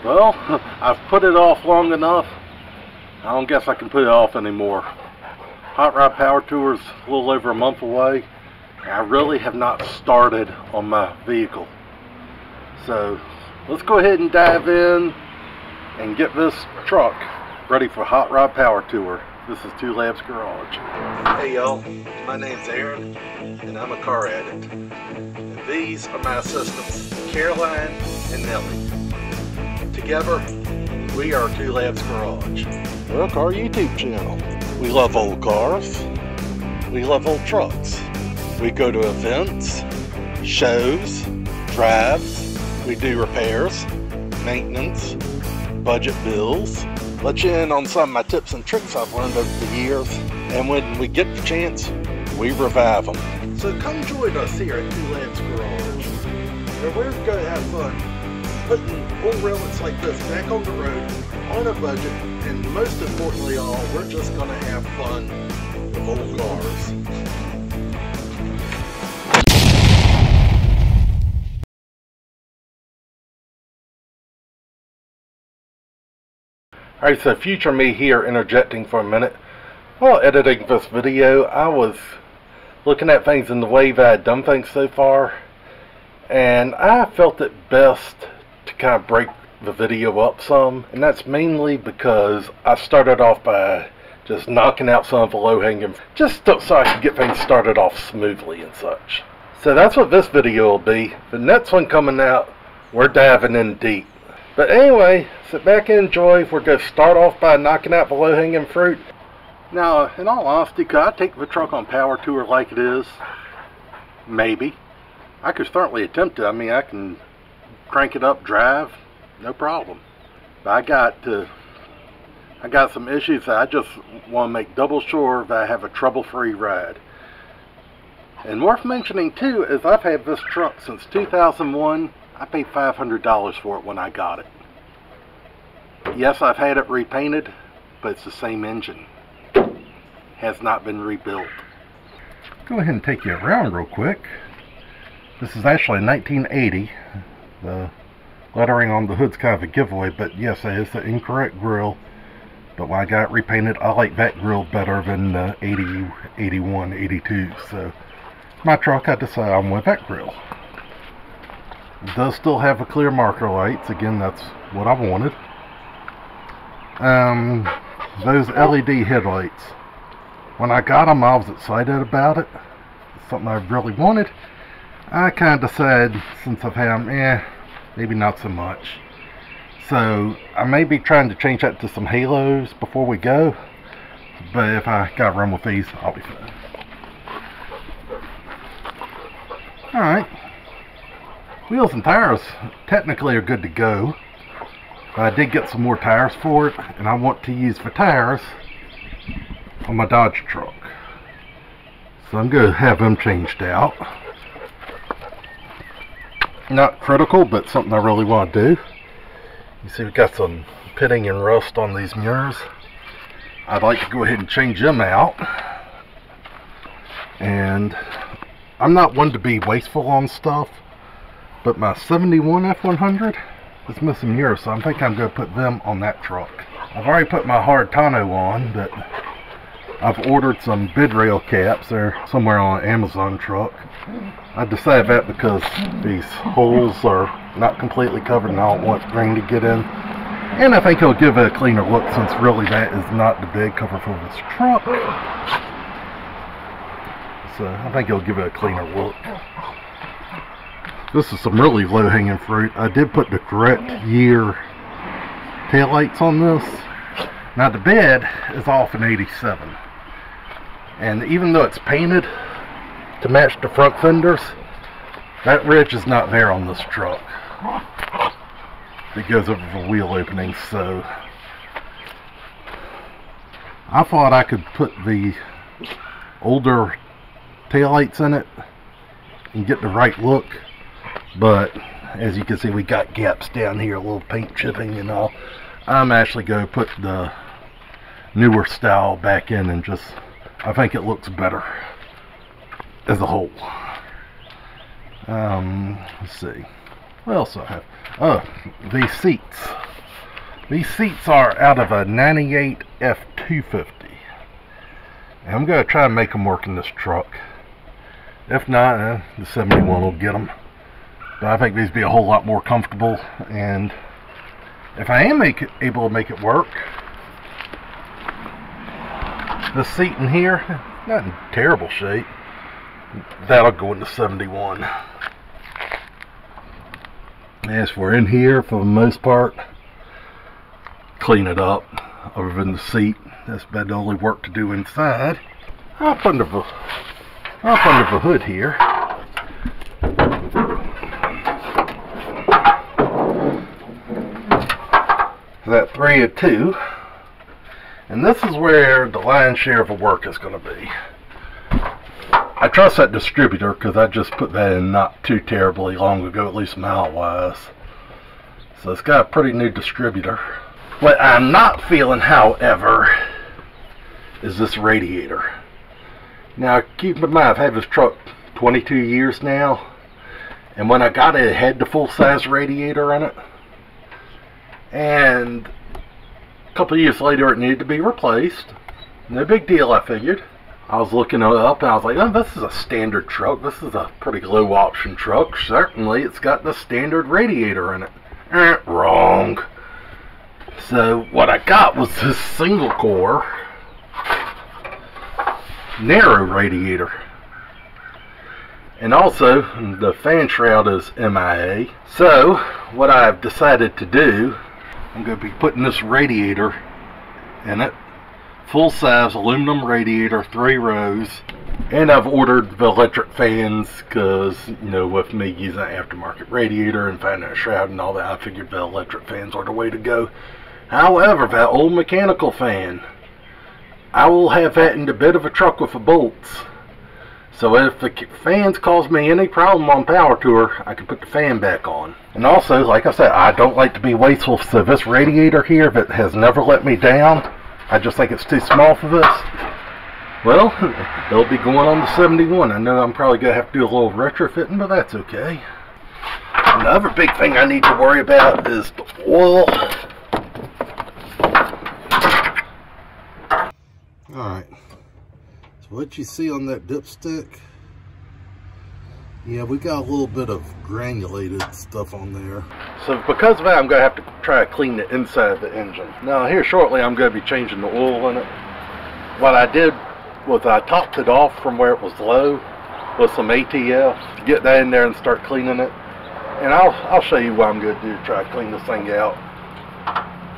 Well, I've put it off long enough. I don't guess I can put it off anymore. Hot Rod Power Tour is a little over a month away. And I really have not started on my vehicle. So let's go ahead and dive in and get this truck ready for Hot Rod Power Tour. This is Two Labs Garage. Hey y'all, my name's Aaron and I'm a car addict. And these are my assistants, Caroline and Nellie. Together, we are Two Labs Garage. We're a car YouTube channel. We love old cars. We love old trucks. We go to events, shows, drives. We do repairs, maintenance, budget bills. Let you in on some of my tips and tricks I've learned over the years. And when we get the chance, we revive them. So come join us here at Two Labs Garage, where we're going to have fun putting old relics like this back on the road on a budget, and most importantly all, we're just going to have fun with old cars. Alright, so future me here interjecting for a minute. While editing this video, I was looking at things in the way that I'd done things so far, and I felt it best to kind of break the video up some, and that's mainly because I started off by just knocking out some of the low-hanging, just so I could get things started off smoothly and such. So that's what this video will be. The next one coming out, we're diving in deep. But anyway, sit back and enjoy. We're going to start off by knocking out the low-hanging fruit. Now, in all honesty, could I take the truck on power tour like it is? Maybe. I could certainly attempt it. I mean, I can crank it up, drive, no problem. But I got some issues that I just want to make double sure that I have a trouble-free ride. And worth mentioning too is I've had this truck since 2001. I paid $500 for it when I got it. Yes, I've had it repainted, but it's the same engine. Has not been rebuilt. Go ahead and take you around real quick. This is actually 1980. The lettering on the hood's kind of a giveaway, but yes, it is the incorrect grill. But when I got it repainted, I like that grill better than the 80, 81, 82. So my truck, I decided I want that grill. It does still have the clear marker lights. Again, that's what I wanted. Those LED headlights. When I got them, I was excited about it. It's something I really wanted. I kind of decided, since I've had them, maybe not so much. So I may be trying to change that to some halos before we go. But if I got to run with these, I'll be fine. Alright. Wheels and tires technically are good to go. But I did get some more tires for it, and I want to use the tires on my Dodge truck. So I'm going to have them changed out. Not critical, but something I really want to do. You see, we've got some pitting and rust on these mirrors. I'd like to go ahead and change them out. And I'm not one to be wasteful on stuff, but my 71 F100 is missing mirrors, so I think I'm going to put them on that truck. I've already put my hard tonneau on, but I've ordered some bid rail caps. They're somewhere on an Amazon truck. I decided that because these holes are not completely covered and I don't want rain to get in. And I think it'll give it a cleaner look, since really that is not the big cover for this truck. So I think it'll give it a cleaner look. This is some really low-hanging fruit. I did put the correct year taillights on this. Now the bed is off in 87. And even though it's painted to match the front fenders, that ridge is not there on this truck. It goes over the wheel openings, so I thought I could put the older taillights in it and get the right look, but as you can see, we got gaps down here, a little paint chipping and all. I'm actually going to put the newer style back in, and just, I think it looks better as a whole. Let's see, what else do I have? Oh, these seats. These seats are out of a 98 F250. And I'm going to try and make them work in this truck. If not, the 71 will get them. But I think these will be a whole lot more comfortable. And if I am able to make it work, the seat in here, not in terrible shape. That'll go in the 71. As for in here, for the most part, clean it up. Other than the seat, that's about the only work to do inside. Up under the hood here, that 3 of 2, and this is where the lion's share of the work is going to be. I trust that distributor because I just put that in not too terribly long ago, at least mile wise. So it's got a pretty new distributor. What I'm not feeling, however, is this radiator. Now keep in mind, I've had this truck 22 years now, and when I got it, it had the full-size radiator in it, and a couple of years later it needed to be replaced. No big deal, I figured. I was looking it up and I was like, oh, this is a standard truck. This is a pretty low option truck. Certainly it's got the standard radiator in it. Wrong. So what I got was this single core narrow radiator. And also the fan shroud is MIA. So what I've decided to do, I'm going to be putting this radiator in it. Full size aluminum radiator, 3 rows, and I've ordered the electric fans because, you know, with me using an aftermarket radiator and finding a shroud and all that, I figured the electric fans are the way to go. However, that old mechanical fan, I will have that in the bed of a truck with the bolts. So if the fans cause me any problem on power tour, I can put the fan back on. And also, like I said, I don't like to be wasteful, so this radiator here that has never let me down, I just think it's too small for this. Well, they'll be going on the 71. I know I'm probably going to have to do a little retrofitting, but that's okay. And the other big thing I need to worry about is the oil. Alright, so what you see on that dipstick, yeah, we got a little bit of granulated stuff on there. So because of that, I'm going to have to try to clean the inside of the engine. Now here shortly I'm going to be changing the oil in it. What I did was I topped it off from where it was low with some ATF to get that in there and start cleaning it. And I'll show you what I'm going to do to try to clean this thing out.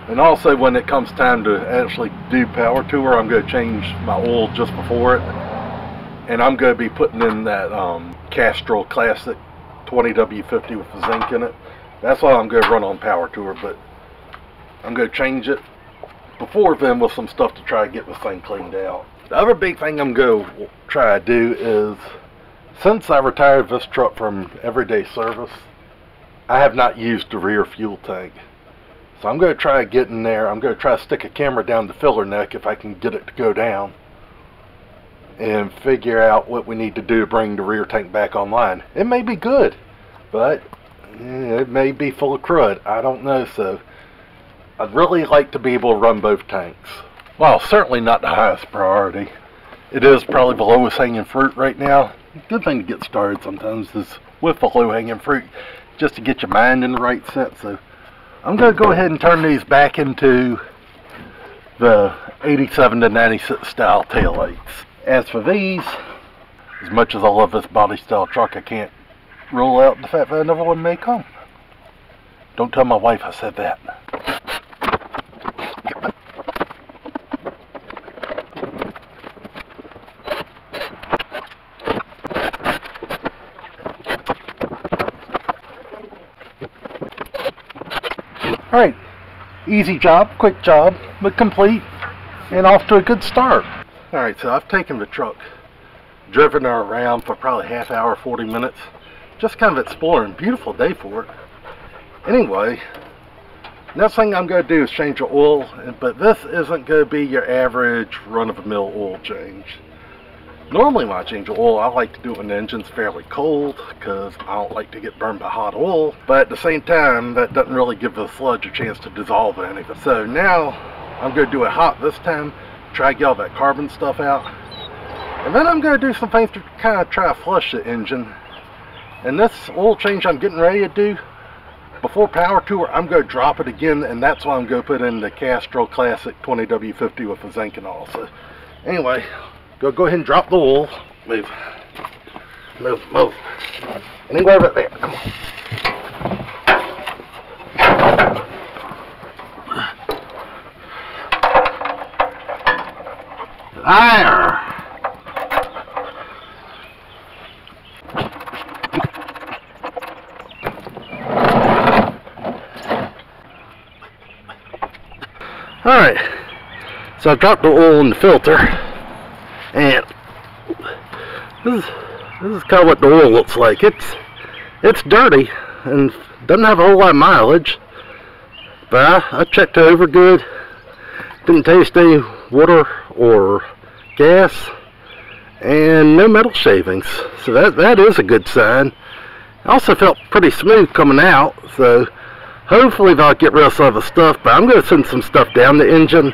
And also when it comes time to actually do power tour, I'm going to change my oil just before it. And I'm going to be putting in that Castrol Classic 20W50 with the zinc in it. That's what I'm going to run on power tour, but I'm going to change it before then with some stuff to try to get this thing cleaned out. The other big thing I'm going to try to do is, since I retired this truck from everyday service, I have not used the rear fuel tank. So I'm going to try to get in there. I'm going to try to stick a camera down the filler neck if I can get it to go down, and figure out what we need to do to bring the rear tank back online. It may be good, but it may be full of crud. I don't know. So I'd really like to be able to run both tanks. Well, certainly not the highest priority. It is probably the lowest hanging fruit right now. Good thing to get started sometimes is with the low hanging fruit, just to get your mind in the right set. So I'm going to go ahead and turn these back into the 87 to 96 style taillights. As for these, as much as I love this body style truck, I can't rule out the fact that another one may come. Don't tell my wife I said that. Alright, easy job, quick job, but complete, and off to a good start. Alright, so I've taken the truck, driven her around for probably half hour, 40 minutes, just kind of exploring. Beautiful day for it. Anyway, next thing I'm going to do is change the oil, but this isn't going to be your average run-of-the-mill oil change. Normally when I change oil, I like to do it when the engine's fairly cold because I don't like to get burned by hot oil. But at the same time, that doesn't really give the sludge a chance to dissolve or anything. So now I'm going to do it hot this time, try to get all that carbon stuff out. And then I'm going to do some things to kind of try to flush the engine. And this oil change I'm getting ready to do, before power tour, I'm going to drop it again, and that's why I'm going to put in the Castrol Classic 20W50 with the zinc and all. So anyway, go ahead and drop the oil. Move. Anywhere but there. Come on. There. Alright, so I've dropped the oil in the filter, and this is kind of what the oil looks like. It's dirty and doesn't have a whole lot of mileage, but I checked it over good. Didn't taste any water or gas, and no metal shavings, so that is a good sign. I also felt pretty smooth coming out, so hopefully they'll get rid of some of the stuff, but I'm going to send some stuff down the engine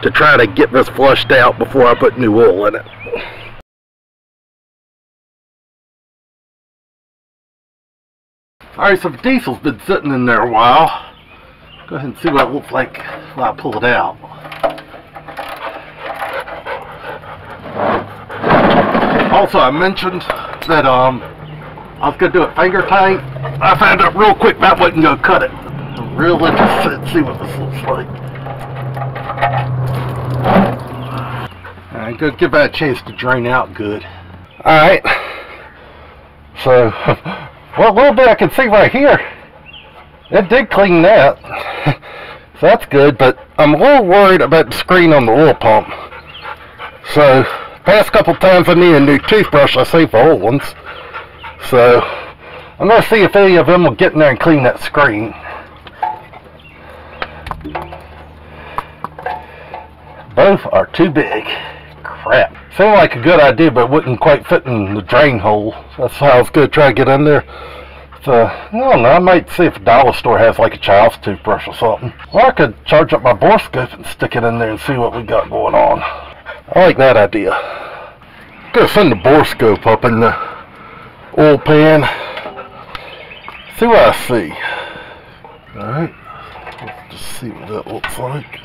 to try to get this flushed out before I put new oil in it. Alright, so the diesel's been sitting in there a while. Go ahead and see what it looks like when I pull it out. Also, I mentioned that I was going to do it finger tight. I found out real quick that wasn't going to cut it. I'm real interested to see what this looks like. Alright, go give that a chance to drain out good. Alright. So, well, a little bit I can see right here. It did clean that. So that's good, but I'm a little worried about the screen on the oil pump. So, past couple times I need a new toothbrush. I saved the old ones. So, I'm going to see if any of them will get in there and clean that screen. Both are too big. Crap. Seemed like a good idea, but it wouldn't quite fit in the drain hole. That's how I was going to try to get in there. So, I don't know. I might see if a dollar store has like a child's toothbrush or something. Or I could charge up my borescope and stick it in there and see what we got going on. I like that idea. I'm going to send the borescope up in the oil pan. See what I see. Alright. Let's just see what that looks like.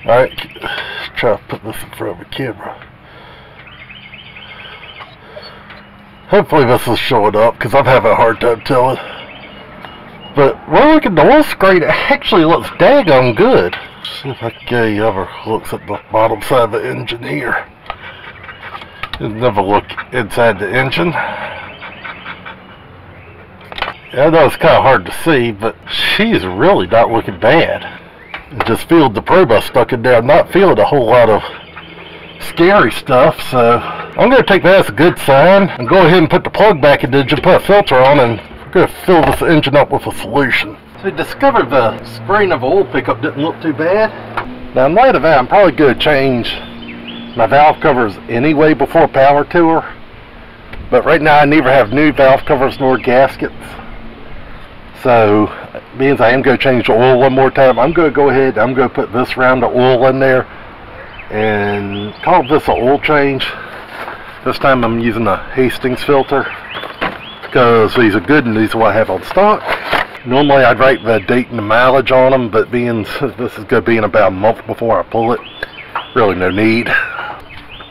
Alright, try to put this in front of the camera. Hopefully this will show it up, because I'm having a hard time telling. But when I look at the oil screen, it actually looks daggone good. Let's see if I can get any other looks at the bottom side of the engine here. You'll never look inside the engine. I know it's kind of hard to see, but she's really not looking bad. I just feel the probe I stuck in there. I'm not feeling a whole lot of scary stuff, so I'm going to take that as a good sign and go ahead and put the plug back in the engine, put a filter on, and we're going to fill this engine up with a solution. So we discovered the screen of the oil pickup didn't look too bad. Now in light of that, I'm probably going to change my valve covers anyway before power tour, but right now I neither have new valve covers nor gaskets. So, means I am going to change the oil one more time. I'm going to go ahead, I'm going to put this round of oil in there and call this an oil change. This time I'm using a Hastings filter because these are good and these are what I have on stock. Normally I'd write the date and the mileage on them, but being this is going to be in about a month before I pull it, really no need.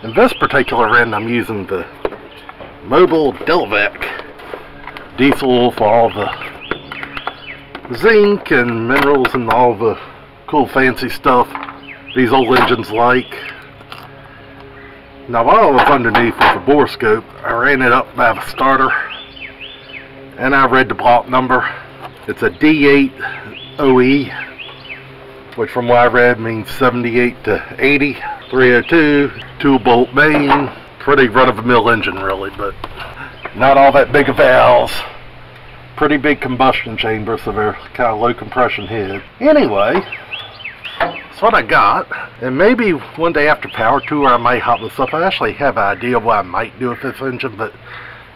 In this particular end I'm using the Mobile Delvac diesel oil for all the zinc and minerals and all the cool fancy stuff these old engines like. Now while I was underneath with the borescope, I ran it up by the starter and I read the block number. It's a D8 OE, which from what I read means 78 to 80, 302, 2-bolt main, pretty run-of-the-mill engine really, but not all that big of valves. Pretty big combustion chamber, so they're kind of low compression head. Anyway, That's what I got. And maybe one day after Power Tour I might hop this up. I actually have an idea of what I might do with this engine, but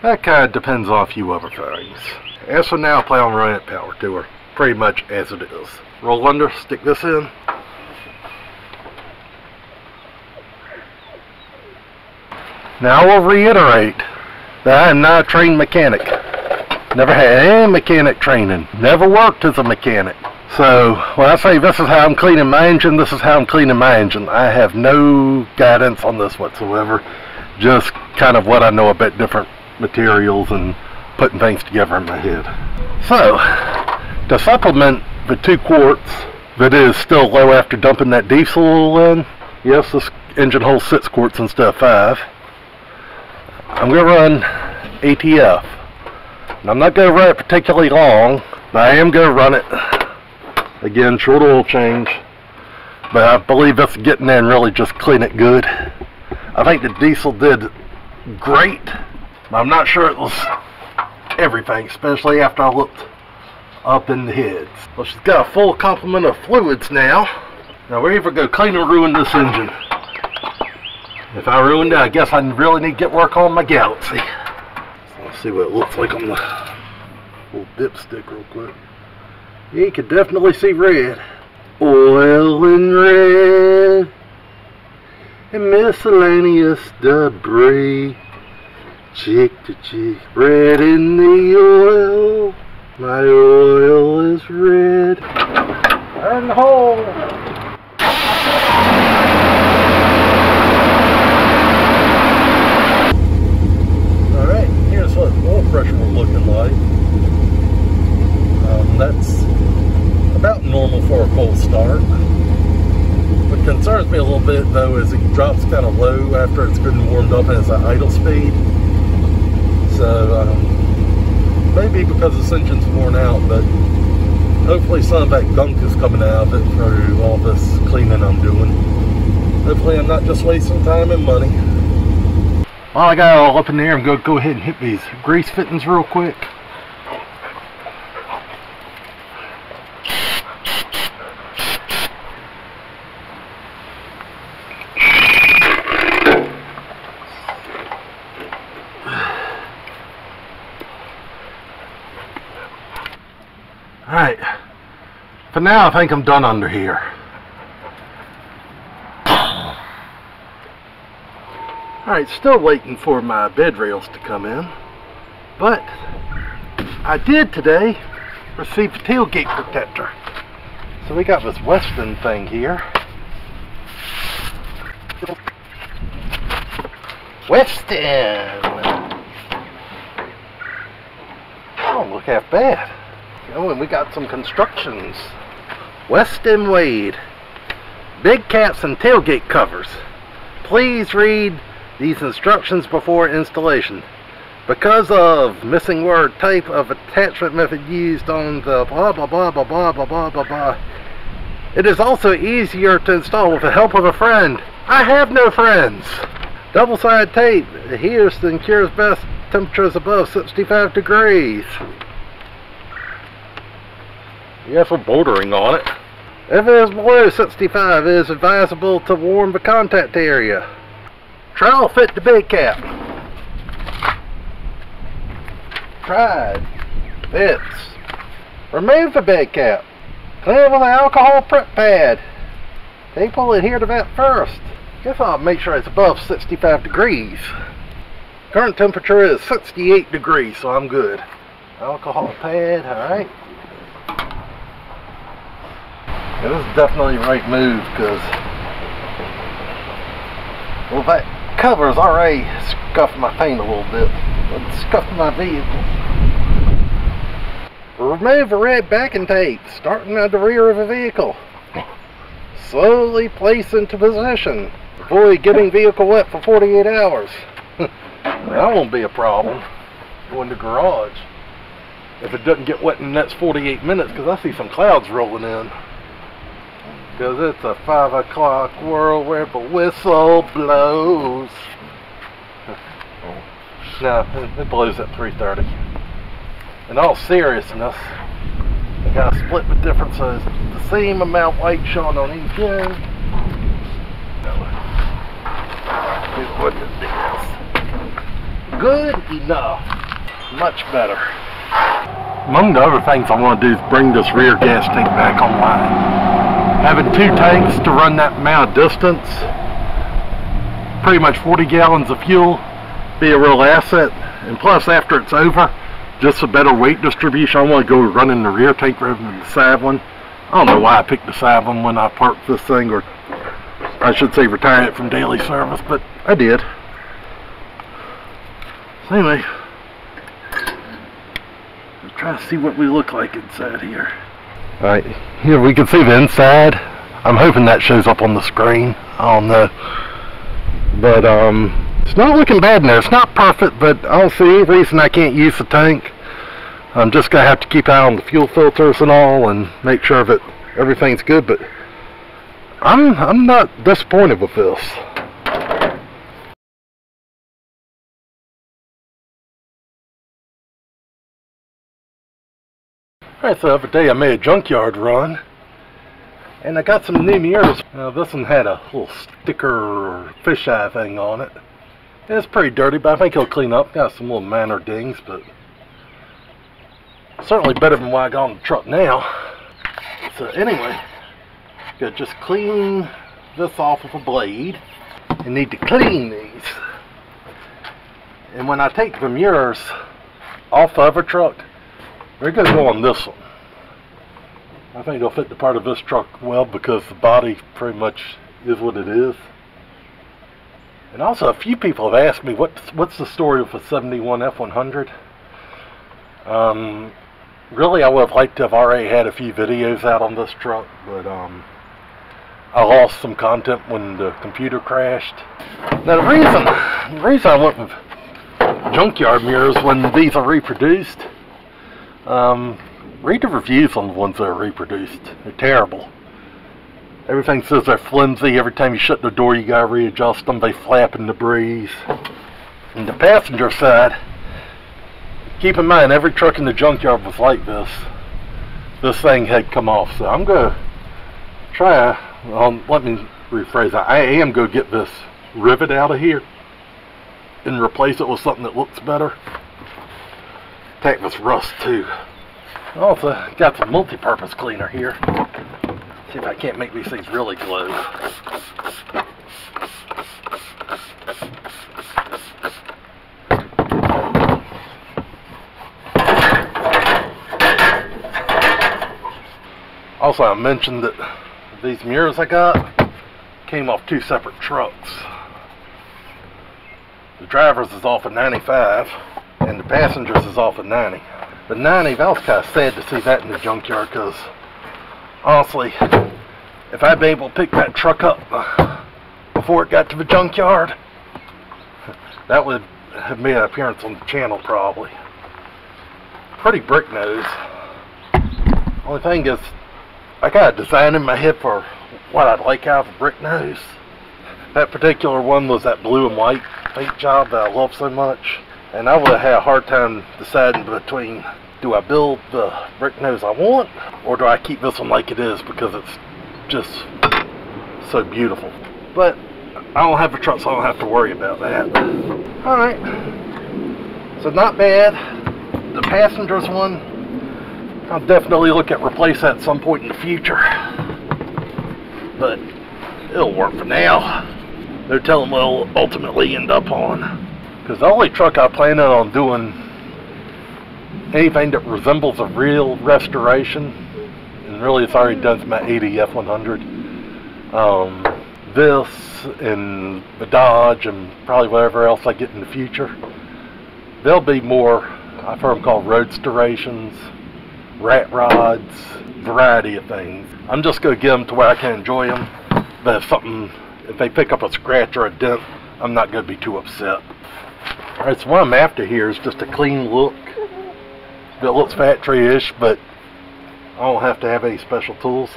that kind of depends on a few other things. As for now, I plan on running it Power Tour, pretty much as it is. Roll under, stick this in. Now I will reiterate that I am not a trained mechanic. Never had any mechanic training. Never worked as a mechanic. So when I say this is how I'm cleaning my engine, this is how I'm cleaning my engine. I have no guidance on this whatsoever. Just kind of what I know about different materials and putting things together in my head. So to supplement the 2 quarts that is still low after dumping that diesel in, yes, this engine holds 6 quarts instead of 5. I'm going to run ATF. And I'm not going to run it particularly long, but I am going to run it. Again, short oil change. But I believe that's getting there and really just clean it good. I think the diesel did great, but I'm not sure it was everything, especially after I looked up in the heads. Well, she's got a full complement of fluids now. Now we're either going to clean or ruin this engine. If I ruined it, I guess I really need to get work on my Galaxie. So let's see what it looks like on the little dipstick real quick. Yeah, you can definitely see red. Oil and red and miscellaneous debris. Cheek to cheek, red in the oil. My oil is red. Turn the hole. Alright, here's what oil pressure was looking like. That's about normal for a cold start. What concerns me a little bit though is it drops kind of low after it's good and warmed up and it's at idle speed. So maybe because this engine's worn out, but hopefully some of that gunk is coming out of it through all this cleaning I'm doing. Hopefully I'm not just wasting time and money. Well, I got it all up in the air. I'm going to go ahead and hit these grease fittings real quick. Alright, for now I think I'm done under here. Alright, still waiting for my bed rails to come in, but I did today receive a tailgate protector. So we got this Weston thing here. Weston! Oh, look half bad. Oh, and we got some constructions. Weston Wade. Big caps and tailgate covers. Please read these instructions before installation. Because of missing word type of attachment method used on the blah blah blah blah blah blah blah blah blah. It is also easier to install with the help of a friend. I have no friends. Double-sided tape adheres and cures best temperatures above 65 degrees. Yes, we're bordering on it. If it is below 65, it is advisable to warm the contact area. Trowel fit the big cap. Tried. Fits. Remove the bed cap. Clean it with an alcohol prep pad. Tape will adhere to that first. Guess I'll make sure it's above 65 degrees. Current temperature is 68 degrees, so I'm good. Alcohol pad, alright. Yeah, this is definitely the right move because, well, that cover's already scuffed my paint a little bit. It scuffed my vehicle. Remove the red backing tape, starting at the rear of the vehicle. Slowly place into position. Avoid getting vehicle wet for 48 hours. That won't be a problem. Go in the garage. If it doesn't get wet in the next 48 minutes, because I see some clouds rolling in. Because it's a 5 o'clock world where the whistle blows. No, it blows at 3:30. In all seriousness, Gotta split the difference so it's the same amount weight showing on each end. What is this? Good enough. Much better. Among the other things I want to do is bring this rear gas tank back online. Having 2 tanks to run that amount of distance, pretty much 40 gallons of fuel, be a real asset. And plus, after it's over, just a better weight distribution. I want to go running the rear tank rather than the side one. I don't know why I picked the side one when I parked this thing, or I should say retire it from daily service, but I did. So anyway, let's try to see what we look like inside here. Alright, here we can see the inside. I'm hoping that shows up on the screen. I don't know. But it's not looking bad in there. It's not perfect, but I don't see any reason I can't use the tank. I'm just going to have to keep an eye on the fuel filters and all and make sure that everything's good, but I'm not disappointed with this. Alright, so the other day I made a junkyard run, and I got some new mirrors. This one had a little sticker fisheye thing on it. It's pretty dirty, but I think it'll clean up. Got some little minor dings, but certainly better than what I got on the truck now. So anyway, gotta just clean this off with a blade. You need to clean these. And when I take the mirrors off the other truck, they're going to go on this one. I think they'll fit the part of this truck well because the body pretty much is what it is. And also, a few people have asked me what's the story of a 71 F100. Really, I would have liked to have already had a few videos out on this truck, but I lost some content when the computer crashed. Now, the reason I went with junkyard mirrors when these are reproduced, read the reviews on the ones that are reproduced. They're terrible. Everything says they're flimsy. Every time you shut the door, you gotta readjust them. They flap in the breeze. And the passenger side, keep in mind, every truck in the junkyard was like this. This thing had come off. So I'm gonna try, let me rephrase that. I am gonna get this rivet out of here and replace it with something that looks better. Take this rust too. Also got some multi-purpose cleaner here. See if I can't make these things really glow. Also, I mentioned that these mirrors I got came off 2 separate trucks. The driver's is off at 95 and the passenger's is off at 90. The 90, that was kind of sad to see that in the junkyard, because honestly, if I'd been able to pick that truck up before it got to the junkyard, that would have made an appearance on the channel probably. Pretty brick nose. Only thing is, I got a design in my head for what I'd like out of a brick nose. That particular one was that blue and white paint job that I love so much. And I would have had a hard time deciding between, do I build the brick nose I want, or do I keep this one like it is because it's just so beautiful. But I don't have a truck, so I don't have to worry about that. Alright, so not bad. The passengers one, I'll definitely look at replace that at some point in the future, but it'll work for now. No telling what it'll ultimately end up on. Because the only truck I plan on doing anything that resembles a real restoration, and really it's already done to my 80 F100, this and the Dodge and probably whatever else I get in the future, there'll be more, I've heard them called roadstorations, rat rods, variety of things. I'm just going to get them to where I can enjoy them, but if they pick up a scratch or a dent, I'm not going to be too upset. Alright, so what I'm after here is just a clean look that looks factory-ish, but I don't have to have any special tools.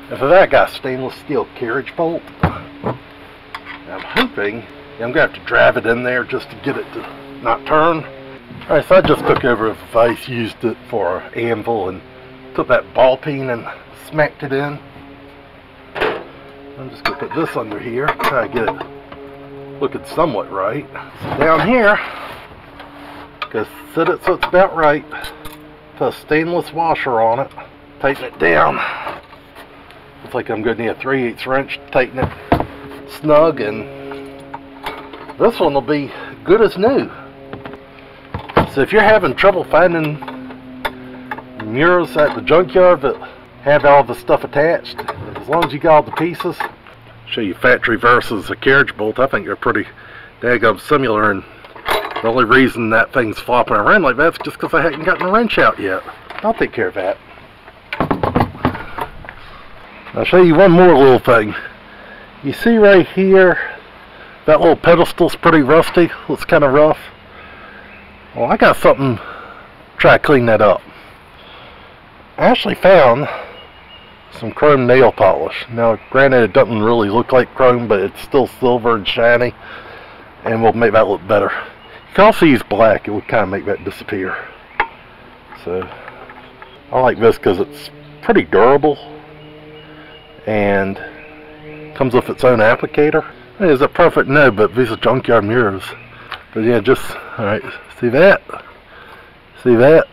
And for that, I got a stainless steel carriage bolt. I'm hoping I'm going to have to drive it in there just to get it to not turn. Alright, so I just took over a vise, used it for an anvil, and took that ball peen and smacked it in. I'm just going to put this under here, try to get it looking somewhat right. So down here, just set it so it's about right. Put a stainless washer on it, tighten it down. Looks like I'm going to need a 3/8 wrench to tighten it snug, and this one will be good as new. So if you're having trouble finding mirrors at the junkyard that have all the stuff attached, as long as you got all the pieces, show you factory versus a carriage bolt. I think they're pretty daggum similar, and the only reason that thing's flopping around like that's just because I haven't gotten the wrench out yet. I'll take care of that. I'll show you one more little thing. You see right here, that little pedestal's pretty rusty. Looks kind of rough. Well, I got something to try to clean that up. I actually found some chrome nail polish. Now, granted, it doesn't really look like chrome, but it's still silver and shiny, and we'll make that look better. You can also use black. It would kind of make that disappear. So, I like this because it's pretty durable and comes with its own applicator. It is a perfect no, but these are junkyard mirrors. But yeah, just, alright, see that? See that?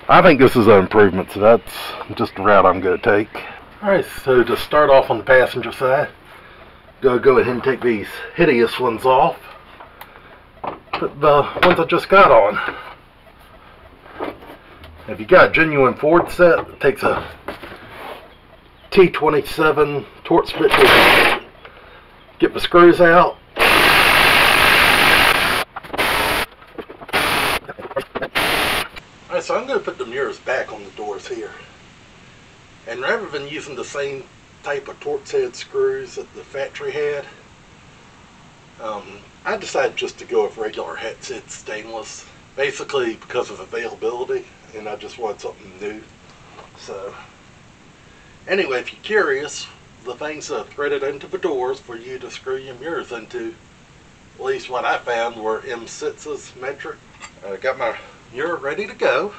I think this is an improvement, so that's just the route I'm going to take. Alright, so to start off on the passenger side, go ahead and take these hideous ones off. Put the ones I just got on. If you got a genuine Ford set, it takes a T27 torque spit to get the screws out. Alright, so I'm going to put the mirrors back on the doors here. And rather than using the same type of Torx head screws that the factory had, I decided just to go with regular head-set stainless. Basically because of availability, and I just wanted something new. So, anyway, if you're curious, the things that are threaded into the doors for you to screw your mirrors into, at least what I found, were M6's metric. I got my mirror ready to go,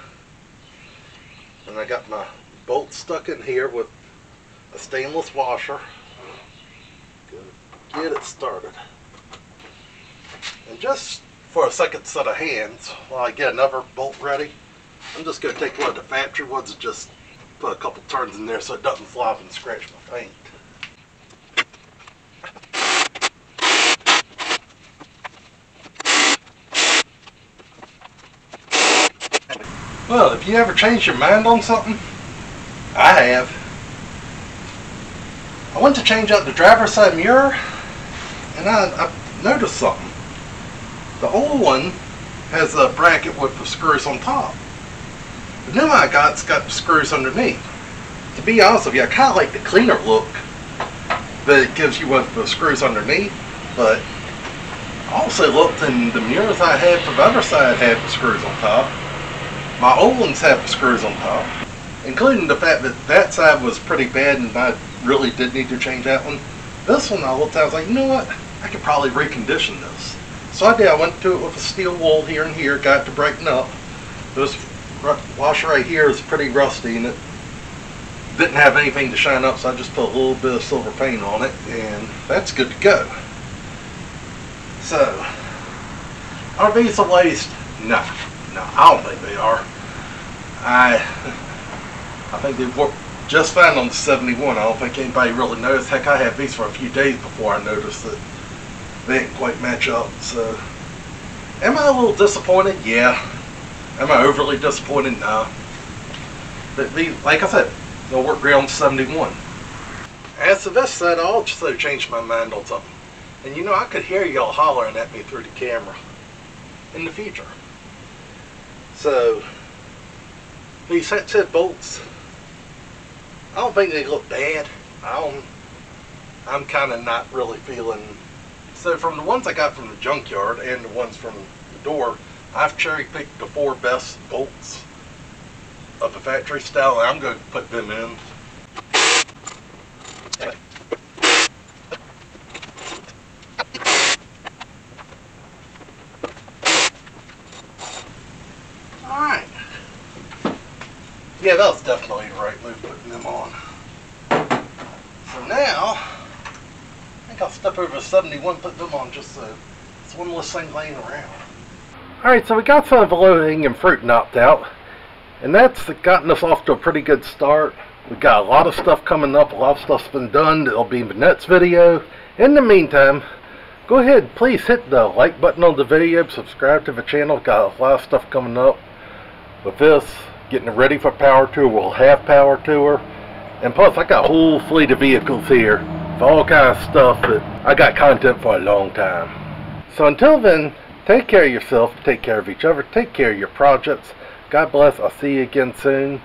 and I got my bolt stuck in here with a stainless washer. Get it started. And just for a second set of hands, while I get another bolt ready, I'm just going to take one of the factory ones and just put a couple turns in there so it doesn't flop and scratch my paint. Well, if you ever change your mind on something, I have. I went to change out the driver's side mirror, and I noticed something. The old one has a bracket with the screws on top. The new one I got's got the screws underneath. To be honest with you, I kind of like the cleaner look that it gives you with the screws underneath, but I also looked, and the mirrors I had for the other side had the screws on top. My old ones have the screws on top, including the fact that that side was pretty bad and I really did need to change that one. This one I looked at, I was like, you know what, I could probably recondition this. So I did. I went to it with a steel wool here and here, got it to brighten up. This washer right here is pretty rusty and it didn't have anything to shine up, so I just put a little bit of silver paint on it, and that's good to go. So, are these a waste? No, I don't think they are. I think they work just fine on the 71. I don't think anybody really noticed. Heck, I had these for a few days before I noticed that they didn't quite match up. So, am I a little disappointed? Yeah. Am I overly disappointed? No. But these, like I said, they'll work great on the 71. As to this side, I also changed my mind on something. And you know, I could hear y'all hollering at me through the camera in the future. So, these headset bolts, I don't think they look bad. I'm kind of not really feeling. So from the ones I got from the junkyard and the ones from the door, I've cherry picked the 4 best bolts of the factory style, and I'm going to put them in. Yeah, that was definitely the right move, putting them on. So now, I think I'll step over to 71, put them on just so it's one less thing laying around. Alright, so we got some of the low-hanging fruit knocked out, and that's gotten us off to a pretty good start. We've got a lot of stuff coming up, a lot of stuff's been done, it'll be in the next video. In the meantime, go ahead, please hit the like button on the video, subscribe to the channel, got a lot of stuff coming up. With this, getting ready for Power Tour, we'll have Power Tour. And plus, I got a whole fleet of vehicles here for all kinds of stuff that I got content for a long time. So until then, take care of yourself, take care of each other, take care of your projects. God bless, I'll see you again soon.